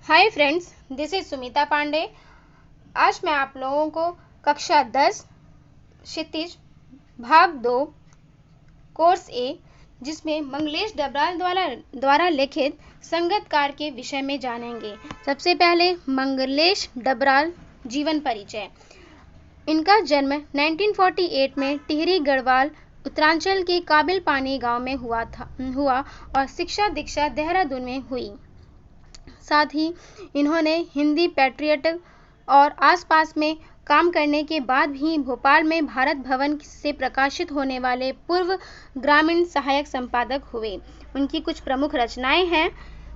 Hi friends, this is Sumita Pandey. आज मैं आप लोगों को कक्षा 10 क्षितिज भाग 2 कोर्स ए, जिसमें मंगलेश डबराल द्वारा लिखित संगतकार के विषय में जानेंगे। सबसे पहले मंगलेश डबराल जीवन परिचय। इनका जन्म 1948 में टिहरी गढ़वाल उत्तरांचल के काबिल पानी गांव में हुआ और शिक्षा दीक्षा देहरादून में हुई। साथ ही इन्होंने हिंदी पैट्रियट और आसपास में काम करने के बाद भी भोपाल में भारत भवन से प्रकाशित होने वाले पूर्व ग्रामीण सहायक संपादक हुए। उनकी कुछ प्रमुख रचनाएं हैं।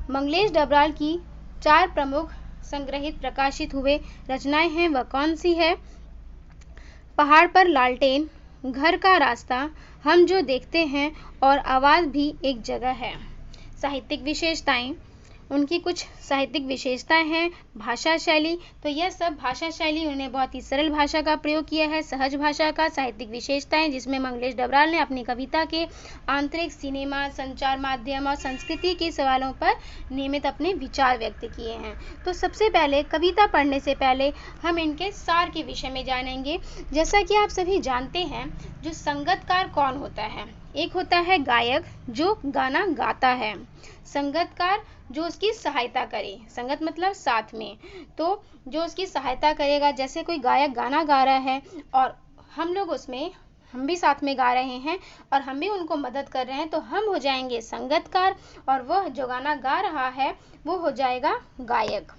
मंगलेश डबराल की 4 प्रमुख संग्रहित प्रकाशित हुए रचनाएं हैं। वह कौन सी है? पहाड़ पर लालटेन, घर का रास्ता, हम जो देखते हैं और आवाज भी एक जगह है। साहित्यिक विशेषताएं। उनकी कुछ साहित्यिक विशेषताएं हैं। भाषा शैली, तो यह सब भाषा शैली उन्होंने बहुत ही सरल भाषा का प्रयोग किया है, सहज भाषा का। साहित्यिक विशेषताएं, जिसमें मंगलेश डबराल ने अपनी कविता के आंतरिक, सिनेमा, संचार माध्यम और संस्कृति के सवालों पर नियमित अपने विचार व्यक्त किए हैं। तो सबसे पहले कविता पढ़ने से पहले हम इनके सार के विषय में जानेंगे। जैसा कि आप सभी जानते हैं, जो संगतकार कौन होता है? एक होता है गायक, जो गाना गाता है। संगतकार, जो उसकी सहायता करे। संगत मतलब साथ में, तो जो उसकी सहायता करेगा। जैसे कोई गायक गाना गा रहा है और हम भी साथ में गा रहे हैं और हम भी उनको मदद कर रहे हैं, तो हम हो जाएंगे संगतकार और वह जो गाना गा रहा है वो हो जाएगा गायक।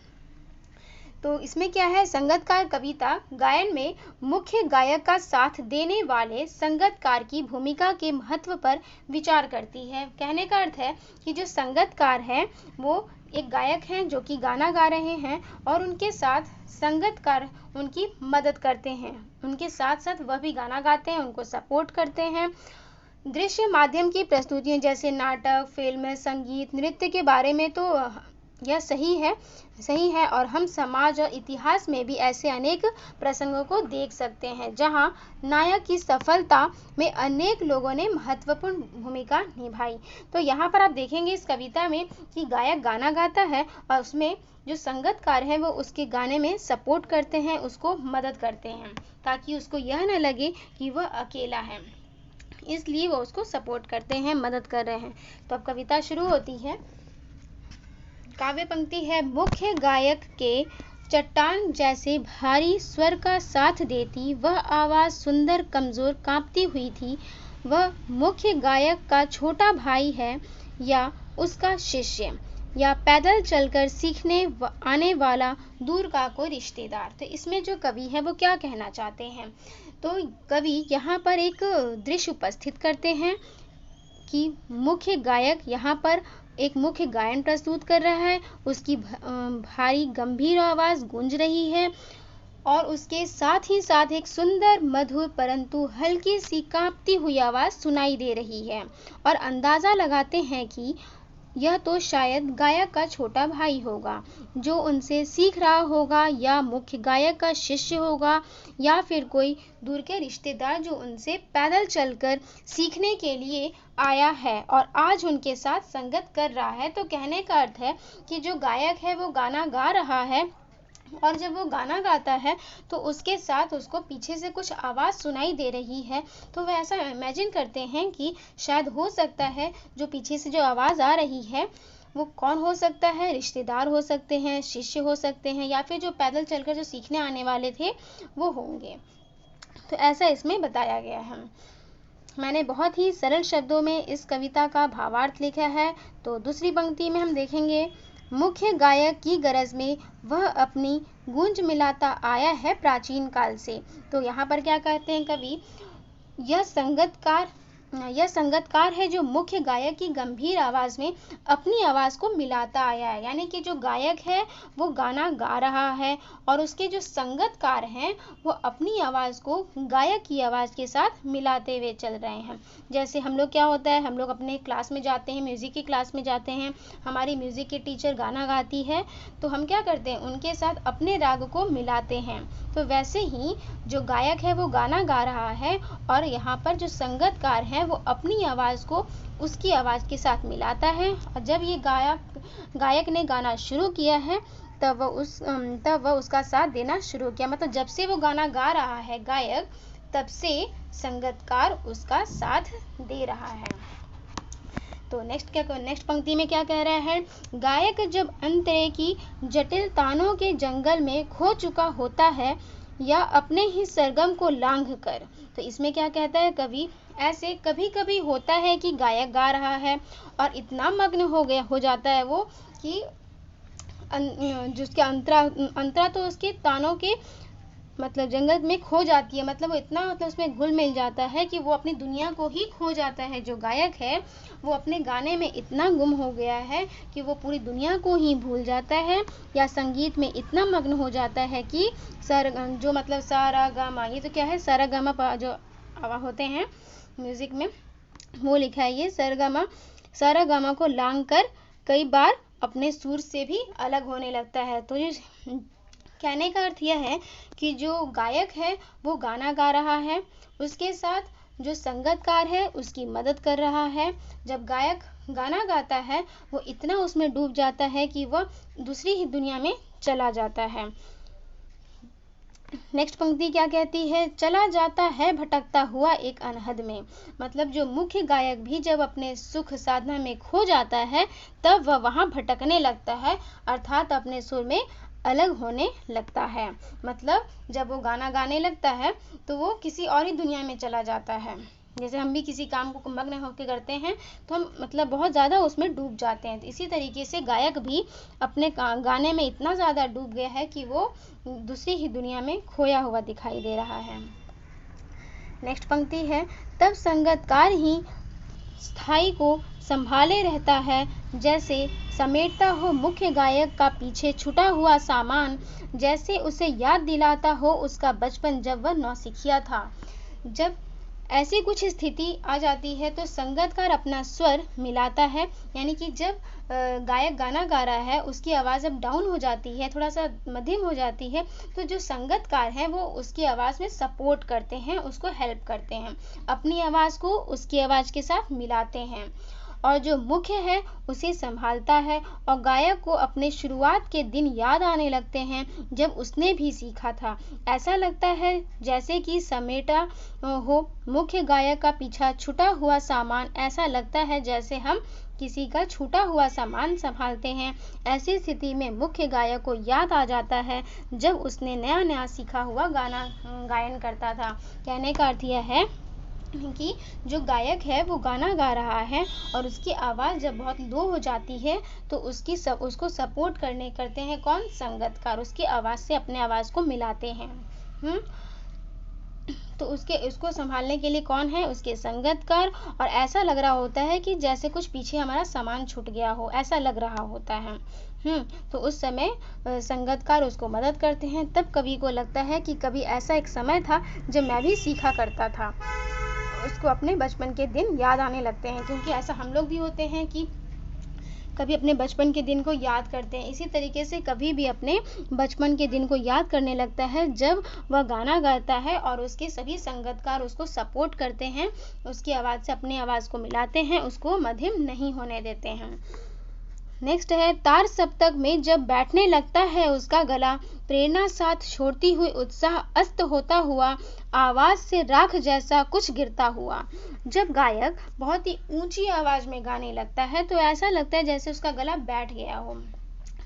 तो इसमें क्या है? संगतकार कविता गायन में मुख्य गायक का साथ देने वाले संगतकार की भूमिका के महत्व पर विचार करती है। कहने का अर्थ है कि जो संगतकार है वो एक गायक हैं जो कि गाना गा रहे हैं और उनके साथ संगतकार उनकी मदद करते हैं। उनके साथ साथ वह भी गाना गाते हैं, उनको सपोर्ट करते हैं। दृश्य माध्यम की प्रस्तुतियां जैसे नाटक, फिल्म, संगीत, नृत्य के बारे में तो यह सही है और हम समाज और इतिहास में भी ऐसे अनेक प्रसंगों को देख सकते हैं जहां नायक की सफलता में अनेक लोगों ने महत्वपूर्ण भूमिका निभाई। तो यहाँ पर आप देखेंगे इस कविता में कि गायक गाना गाता है और उसमें जो संगतकार है वो उसके गाने में सपोर्ट करते हैं, उसको मदद करते हैं, ताकि उसको यह न लगे कि वह अकेला है, इसलिए वो उसको सपोर्ट करते हैं, मदद कर रहे हैं। तो अब कविता शुरू होती है। काव्य पंक्ति है। मुख्य गायक के चट्टान जैसे भारी स्वर का साथ देती वह आवाज सुंदर कमजोर कांपती हुई थी। वह मुख्य गायक का छोटा भाई है या उसका शिष्य या पैदल चलकर सीखने आने वाला दूर का कोई रिश्तेदार। तो इसमें जो कवि है वो क्या कहना चाहते हैं? तो कवि यहाँ पर एक दृश्य उपस्थित करते हैं कि मुख्य गायक यहाँ पर एक मुख्य गायन प्रस्तुत कर रहा है। उसकी भारी गंभीर आवाज गूंज रही है और उसके साथ ही साथ एक सुंदर, मधुर परंतु हल्की सी कांपती हुई आवाज सुनाई दे रही है और अंदाजा लगाते हैं कि यह तो शायद गायक का छोटा भाई होगा जो उनसे सीख रहा होगा, या मुख्य गायक का शिष्य होगा, या फिर कोई दूर के रिश्तेदार जो उनसे पैदल चलकर सीखने के लिए आया है और आज उनके साथ संगत कर रहा है। तो कहने का अर्थ है कि जो गायक है वो गाना गा रहा है और जब वो गाना गाता है तो उसके साथ उसको पीछे से कुछ आवाज़ सुनाई दे रही है। तो वह ऐसा इमेजिन करते हैं कि शायद हो सकता है जो पीछे से जो आवाज़ आ रही है वो कौन हो सकता है? रिश्तेदार हो सकते हैं, शिष्य हो सकते हैं, या फिर जो पैदल चलकर जो सीखने आने वाले थे वो होंगे। तो ऐसा इसमें बताया गया है। मैंने बहुत ही सरल शब्दों में इस कविता का भावार्थ लिखा है। तो दूसरी पंक्ति में हम देखेंगे, मुख्य गायक की गरज में वह अपनी गूंज मिलाता आया है प्राचीन काल से। तो यहाँ पर क्या कहते हैं कवि? यह संगतकार है जो मुख्य गायक की गंभीर आवाज में अपनी आवाज को मिलाता आया है। यानी कि जो गायक है वो गाना गा रहा है और उसके जो संगतकार हैं वो अपनी आवाज को गायक की आवाज के साथ मिलाते हुए चल रहे हैं। जैसे हम लोग क्या होता है, हम लोग अपने क्लास में जाते हैं, म्यूजिक की क्लास में जाते हैं, हमारी म्यूजिक की टीचर गाना गाती है तो हम क्या करते हैं, उनके साथ अपने राग को मिलाते हैं। तो वैसे ही जो गायक है वो गाना गा रहा है और यहाँ पर जो संगतकार हैं है वो अपनी आवाज़ को उसकी आवाज़ के साथ मिलाता है, और जब ये गायक ने गाना शुरू किया है तब वह उसका साथ देना शुरू किया। मतलब जब से वो गाना गा रहा है गायक, तब से संगीतकार उसका साथ दे रहा है। तो नेक्स्ट पंक्ति में क्या कह रहा है, गायक जब अंतरे की जटिल तानों के जंगल में खो चुका होता है या अपने ही सरगम को लांघ कर। तो इसमें क्या कहता है कवि, ऐसे कभी कभी होता है कि गायक गा रहा है और इतना मग्न हो जाता है वो कि जिसके अंतरा तो उसके तानों के मतलब जंगल में खो जाती है, मतलब वो इतना उसमें घुल मिल जाता है कि वो अपनी दुनिया को ही खो जाता है। जो गायक है वो अपने गाने में इतना गुम हो गया है कि वो पूरी दुनिया को ही भूल जाता है, या संगीत में इतना मग्न हो जाता है कि जो मतलब सारा गामा, ये तो क्या है, सारा गामा जो होते हैं म्यूजिक में, वो लिखा है ये सारा गामा को लांघ कर कई बार अपने सुर से भी अलग होने लगता है। तो ये कहने का अर्थ यह है कि जो गायक है वो गाना गा रहा है, उसके साथ जो संगीतकार है उसकी मदद कर रहा है। जब गायक गाना गाता है वो इतना उसमें डूब जाता है कि वह दूसरी ही दुनिया में चला जाता है। नेक्स्ट पंक्ति क्या कहती है, चला जाता है भटकता हुआ एक अनहद में। मतलब जो मुख्य गायक भी जब अपने सुख साधना में खो जाता है तब वह वहां भटकने लगता है, अर्थात अपने सुर में अलग होने लगता है। मतलब जब वो गाना गाने लगता है तो वो किसी और ही दुनिया में चला जाता है। जैसे हम भी किसी काम को मग्न होकर करते हैं तो हम मतलब बहुत ज़्यादा उसमें डूब जाते हैं। तो इसी तरीके से गायक भी अपने गाने में इतना ज़्यादा डूब गया है कि वो दूसरी ही दुनिया में खोया हुआ दिखाई दे रहा है। नेक्स्ट पंक्ति है, तब संगीतकार ही स्थाई को संभाले रहता है, जैसे समेटता हो मुख्य गायक का पीछे छूटा हुआ सामान, जैसे उसे याद दिलाता हो उसका बचपन जब वह नौसिखिया था। जब ऐसी कुछ स्थिति आ जाती है तो संगीतकार अपना स्वर मिलाता है, यानी कि जब गायक गाना गा रहा है उसकी आवाज़ अब डाउन हो जाती है, थोड़ा सा मध्यम हो जाती है, तो जो संगीतकार हैं वो उसकी आवाज़ में सपोर्ट करते हैं, उसको हेल्प करते हैं, अपनी आवाज़ को उसकी आवाज़ के साथ मिलाते हैं, और जो मुख्य है उसे संभालता है, और गायक को अपने शुरुआत के दिन याद आने लगते हैं जब उसने भी सीखा था। ऐसा लगता है जैसे कि समेटा हो मुख्य गायक का पीछा छूटा हुआ सामान, ऐसा लगता है जैसे हम किसी का छूटा हुआ सामान संभालते हैं। ऐसी स्थिति में मुख्य गायक को याद आ जाता है जब उसने नया सीखा हुआ गाना गायन करता था। कहने का अर्थ यह है कि जो गायक है वो गाना गा रहा है और उसकी आवाज़ जब बहुत लो हो जाती है तो उसको सपोर्ट करते हैं कौन, संगीतकार, उसकी आवाज़ से अपने आवाज़ को मिलाते हैं। तो उसको संभालने के लिए कौन है, उसके संगीतकार, और ऐसा लग रहा होता है कि जैसे कुछ पीछे हमारा सामान छूट गया हो, ऐसा लग रहा होता है। तो उस समय संगीतकार उसको मदद करते हैं। तब कवि को लगता है कि कभी ऐसा एक समय था जब मैं भी सीखा करता था, उसको अपने बचपन के दिन याद आने लगते हैं, क्योंकि ऐसा हम लोग भी होते हैं कि कभी अपने बचपन के दिन को याद करते हैं। इसी तरीके से कभी भी अपने बचपन के दिन को याद करने लगता है जब वह गाना गाता है और उसके सभी संगीतकार उसको सपोर्ट करते हैं, उसकी आवाज़ से अपनी आवाज़ को मिलाते हैं, उसको मध्यम नहीं होने देते हैं। नेक्स्ट है, तार सप्तक में जब बैठने लगता है उसका गला, प्रेरणा साथ छोड़ती हुई उत्साह अस्त होता हुआ, आवाज से राख जैसा कुछ गिरता हुआ। जब गायक बहुत ही ऊंची आवाज में गाने लगता है तो ऐसा लगता है जैसे उसका गला बैठ गया हो।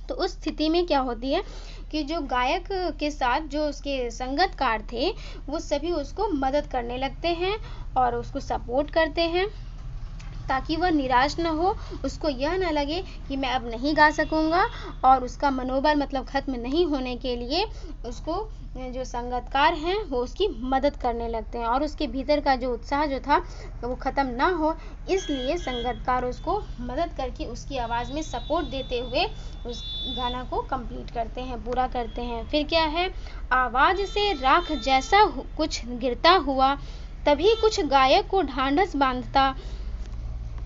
तो उस स्थिति में क्या होती है कि जो गायक के साथ जो उसके संगीतकार थे वो सभी उसको मदद करने लगते हैं और उसको सपोर्ट करते हैं, ताकि वह निराश न हो, उसको यह न लगे कि मैं अब नहीं गा सकूंगा, और उसका मनोबल मतलब खत्म नहीं होने के लिए उसको जो संगीतकार हैं वो उसकी मदद करने लगते हैं, और उसके भीतर का जो उत्साह जो था वो खत्म ना हो, इसलिए संगीतकार उसको मदद करके उसकी आवाज़ में सपोर्ट देते हुए उस गाना को कंप्लीट करते हैं, पूरा करते हैं। फिर क्या है, आवाज़ से राख जैसा कुछ गिरता हुआ, तभी कुछ गायक को ढांढस बांधता,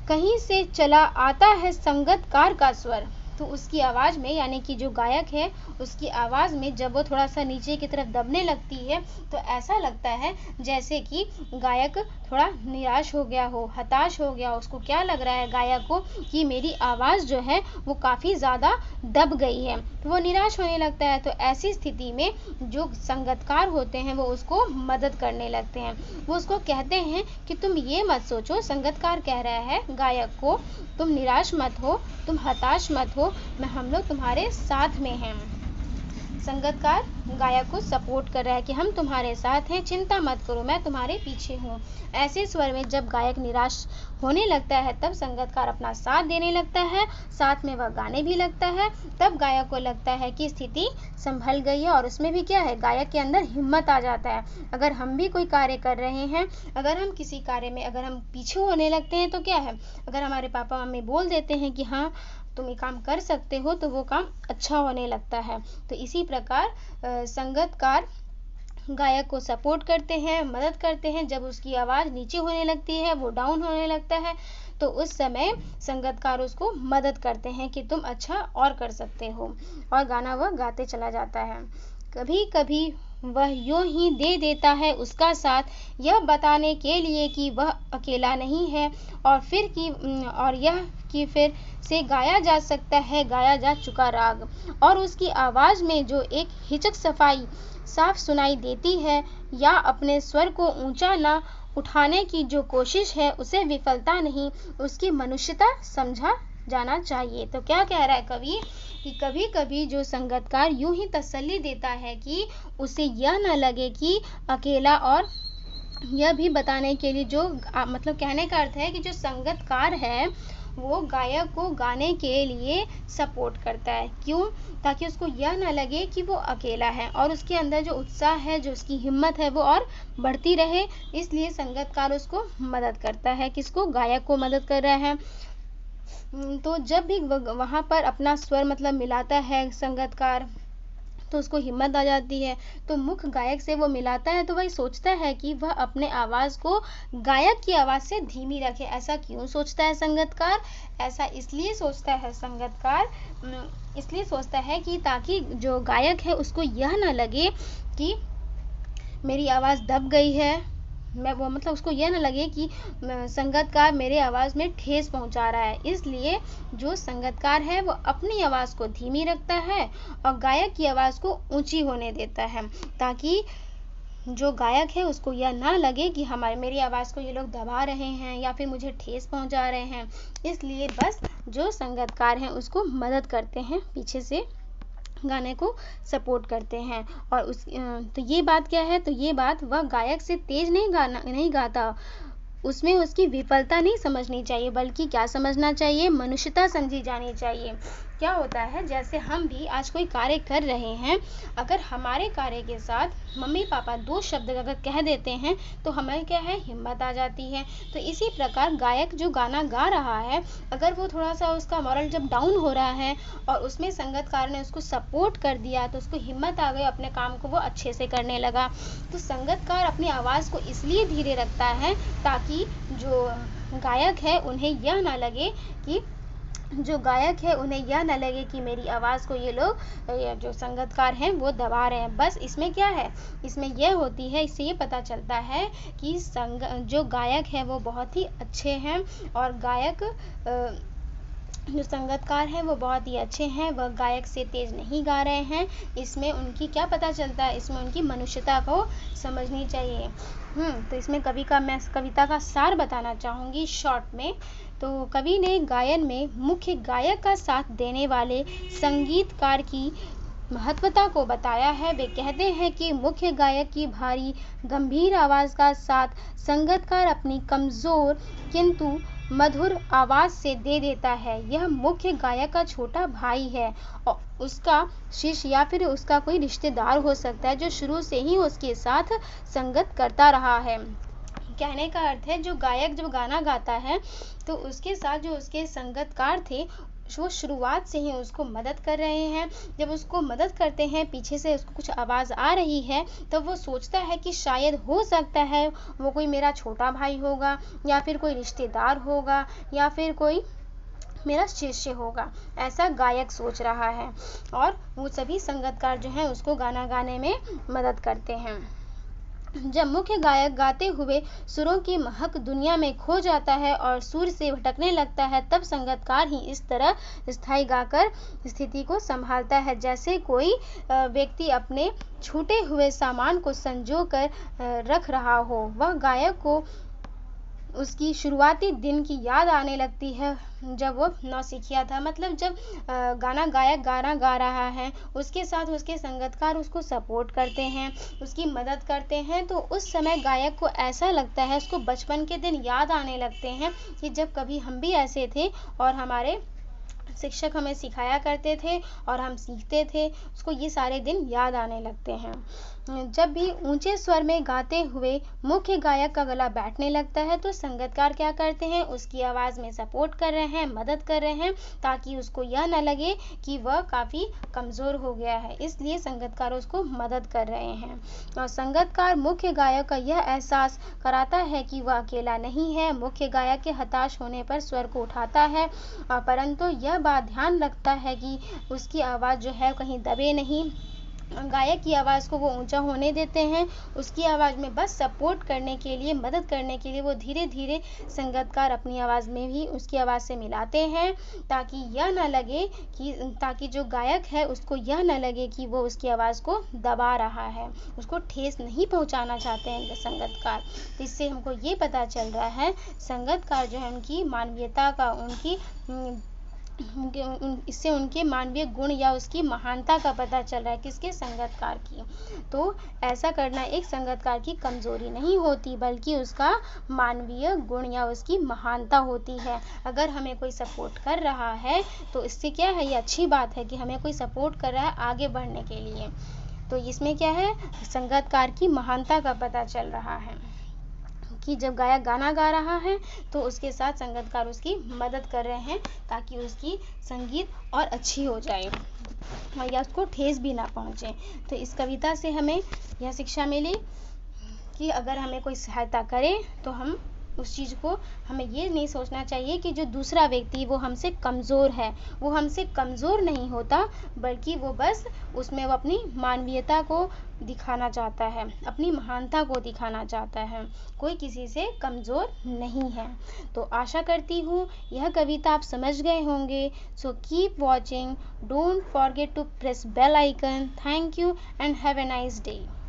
कहीं से चला आता है संगीतकार का स्वर। तो उसकी आवाज़ में, यानी कि जो गायक है उसकी आवाज़ में जब वो थोड़ा सा नीचे की तरफ दबने लगती है तो ऐसा लगता है जैसे कि गायक थोड़ा निराश हो गया हो, हताश हो गया हो। उसको क्या लग रहा है गायक को कि मेरी आवाज़ जो है वो काफ़ी ज़्यादा दब गई है, तो वो निराश होने लगता है। तो ऐसी स्थिति में जो संगीतकार होते हैं वो उसको मदद करने लगते हैं। वो उसको कहते हैं कि तुम ये मत सोचो, संगीतकार कह रहा है गायक को, तुम निराश मत हो, तुम हताश मत हो, हम लोग तुम्हारे साथ में हैं। संगीतकार गायक को सपोर्ट कर रहा है कि हम तुम्हारे साथ हैं, चिंता मत करो, मैं तुम्हारे पीछे हूँ। ऐसे स्वर में जब गायक निराश होने लगता है तब संगीतकार अपना साथ देने लगता है, साथ में वह गाने भी लगता है। तब गायक को लगता है कि स्थिति संभल गई है और उसमें भी क्या है, गायक के अंदर हिम्मत आ जाता है। अगर हम भी कोई कार्य कर रहे हैं, अगर हम किसी कार्य में अगर हम पीछे होने लगते हैं तो क्या है, अगर हमारे पापा मम्मी बोल देते हैं कि हाँ तुम ये काम कर सकते हो तो वो काम अच्छा होने लगता है। तो इसी प्रकार संगीतकार गायक को सपोर्ट करते हैं, मदद करते हैं। जब उसकी आवाज़ नीचे होने लगती है, वो डाउन होने लगता है, तो उस समय संगीतकार उसको मदद करते हैं कि तुम अच्छा और कर सकते हो, और गाना वह गाते चला जाता है। कभी कभी वह यूं ही दे देता है उसका साथ, यह बताने के लिए कि वह अकेला नहीं है, और यह कि फिर से गाया जा सकता है गाया जा चुका राग। और उसकी आवाज़ में जो एक हिचक सफाई साफ सुनाई देती है, या अपने स्वर को ऊंचा ना उठाने की जो कोशिश है उसे विफलता नहीं, उसकी मनुष्यता समझा जाना चाहिए। तो क्या कह रहा है कवि कि कभी कभी जो संगीतकार यूं ही तसल्ली देता है कि उसे यह न लगे कि अकेला, और यह भी बताने के लिए जो मतलब कहने का अर्थ है कि जो संगीतकार है वो गायक को गाने के लिए सपोर्ट करता है। क्यों? ताकि उसको यह ना लगे कि वो अकेला है, और उसके अंदर जो उत्साह है, जो उसकी हिम्मत है वो और बढ़ती रहे। इसलिए संगीतकार उसको मदद करता है। किसको? गायक को मदद कर रहा है। तो जब भी वहाँ पर अपना स्वर मतलब मिलाता है संगीतकार तो उसको हिम्मत आ जाती है। तो मुख्य गायक से वो मिलाता है तो वही सोचता है कि वह अपने आवाज़ को गायक की आवाज़ से धीमी रखे। ऐसा क्यों सोचता है संगीतकार? ऐसा इसलिए सोचता है संगीतकार, इसलिए सोचता है कि ताकि जो गायक है उसको यह ना लगे कि मेरी आवाज़ दब गई है, मतलब उसको यह ना लगे कि संगीतकार मेरे आवाज़ में ठेस पहुंचा रहा है। इसलिए जो संगीतकार है वो अपनी आवाज़ को धीमी रखता है और गायक की आवाज़ को ऊंची होने देता है, ताकि जो गायक है उसको यह ना लगे कि मेरी आवाज़ को ये लोग दबा रहे हैं या फिर मुझे ठेस पहुंचा रहे हैं। इसलिए बस जो संगीतकार हैं उसको मदद करते हैं, पीछे से गाने को सपोर्ट करते हैं। और तो ये बात क्या है? तो ये बात वह गायक से तेज नहीं गाता, उसमें उसकी विफलता नहीं समझनी चाहिए, बल्कि क्या समझना चाहिए? मनुष्यता समझी जानी चाहिए। क्या होता है, जैसे हम भी आज कोई कार्य कर रहे हैं, अगर हमारे कार्य के साथ मम्मी पापा दो शब्द अगर कह देते हैं तो हमें क्या है, हिम्मत आ जाती है। तो इसी प्रकार गायक जो गाना गा रहा है, अगर वो थोड़ा सा उसका मॉरल जब डाउन हो रहा है और उसमें संगीतकार ने उसको सपोर्ट कर दिया तो उसको हिम्मत आ गई, अपने काम को वो अच्छे से करने लगा। तो संगीतकार अपनी आवाज़ को इसलिए धीरे रखता है ताकि जो गायक है उन्हें यह ना लगे कि मेरी आवाज़ को ये लोग जो संगीतकार हैं वो दबा रहे हैं। बस इसमें क्या है, इसमें यह होती है, इससे ये पता चलता है कि जो गायक है वो बहुत ही अच्छे हैं, और जो संगीतकार हैं वो बहुत ही अच्छे हैं, वह गायक से तेज नहीं गा रहे हैं। इसमें उनकी क्या पता चलता है, इसमें उनकी मनुष्यता को समझनी चाहिए। तो इसमें मैं कविता का सार बताना चाहूँगी शॉर्ट में। तो कवि ने गायन में मुख्य गायक का साथ देने वाले संगीतकार की महत्वता को बताया है। वे कहते हैं कि मुख्य गायक की भारी गंभीर आवाज़ का साथ संगीतकार अपनी कमज़ोर किंतु मधुर आवाज़ से दे देता है। यह मुख्य गायक का छोटा भाई है और उसका शिष्य या फिर उसका कोई रिश्तेदार हो सकता है जो शुरू से ही उसके साथ संगत करता रहा है। कहने का अर्थ है, जो गायक जब गाना गाता है तो उसके साथ जो उसके संगीतकार थे वो शुरुआत से ही उसको मदद कर रहे हैं। जब उसको मदद करते हैं, पीछे से उसको कुछ आवाज़ आ रही है तो वो सोचता है कि शायद हो सकता है वो कोई मेरा छोटा भाई होगा या फिर कोई रिश्तेदार होगा या फिर कोई मेरा शिष्य होगा, ऐसा गायक सोच रहा है। और वो सभी संगीतकार जो हैं उसको गाना गाने में मदद करते हैं। जब मुख्य गायक गाते हुए सुरों की महक दुनिया में खो जाता है और सुर से भटकने लगता है, तब संगीतकार ही इस तरह स्थायी गाकर स्थिति को संभालता है, जैसे कोई व्यक्ति अपने छूटे हुए सामान को संजो कर रख रहा हो। वह गायक को उसकी शुरुआती दिन की याद आने लगती है, जब वो नौसिखिया था। मतलब जब गायक गाना गा रहा है, उसके साथ उसके संगीतकार उसको सपोर्ट करते हैं, उसकी मदद करते हैं, तो उस समय गायक को ऐसा लगता है, उसको बचपन के दिन याद आने लगते हैं कि जब कभी हम भी ऐसे थे और हमारे शिक्षक हमें सिखाया करते थे और हम सीखते थे। उसको ये सारे दिन याद आने लगते हैं। जब भी ऊंचे स्वर में गाते हुए मुख्य गायक का गला बैठने लगता है, तो संगीतकार क्या करते हैं, उसकी आवाज में सपोर्ट कर रहे हैं, मदद कर रहे हैं, ताकि उसको यह न लगे कि वह काफी कमजोर हो गया है। इसलिए संगीतकार उसको मदद कर रहे हैं। और संगीतकार मुख्य गायक का यह एहसास कराता है कि वह अकेला नहीं है। मुख्य गायक के हताश होने पर स्वर को उठाता है, परंतु यह बात ध्यान रखता है कि उसकी आवाज जो है कहीं दबे नहीं। गायक की आवाज़ को वो ऊंचा होने देते हैं। उसकी आवाज़ में बस सपोर्ट करने के लिए, मदद करने के लिए वो धीरे धीरे संगीतकार अपनी आवाज़ में भी उसकी आवाज़ से मिलाते हैं, ताकि जो गायक है उसको यह न लगे कि वो उसकी आवाज़ को दबा रहा है, उसको ठेस नहीं पहुंचाना चाहते हैं संगीतकार। इससे हमको ये पता चल रहा है संगीतकार जो है उनकी मानवीयता का, इससे उनके मानवीय गुण या उसकी महानता का पता चल रहा है, किसके, संगीतकार की। तो ऐसा करना एक संगीतकार की कमजोरी नहीं होती, बल्कि उसका मानवीय गुण या उसकी महानता होती है। अगर हमें कोई सपोर्ट कर रहा है तो इससे क्या है, ये अच्छी बात है कि हमें कोई सपोर्ट कर रहा है आगे बढ़ने के लिए। तो इसमें क्या है, संगीतकार की महानता का पता चल रहा है कि जब गायक गाना गा रहा है तो उसके साथ संगीतकार उसकी मदद कर रहे हैं, ताकि उसकी संगीत और अच्छी हो जाए या उसको ठेस भी ना पहुंचे। तो इस कविता से हमें यह शिक्षा मिली कि अगर हमें कोई सहायता करे तो हम उस चीज़ को, हमें ये नहीं सोचना चाहिए कि जो दूसरा व्यक्ति वो हमसे कमज़ोर है। वो हमसे कमज़ोर नहीं होता, बल्कि वो बस उसमें वो अपनी मानवीयता को दिखाना चाहता है, अपनी महानता को दिखाना चाहता है। कोई किसी से कमज़ोर नहीं है। तो आशा करती हूँ यह कविता आप समझ गए होंगे। So keep watching, don't forget to press bell icon. Thank you and have a nice day.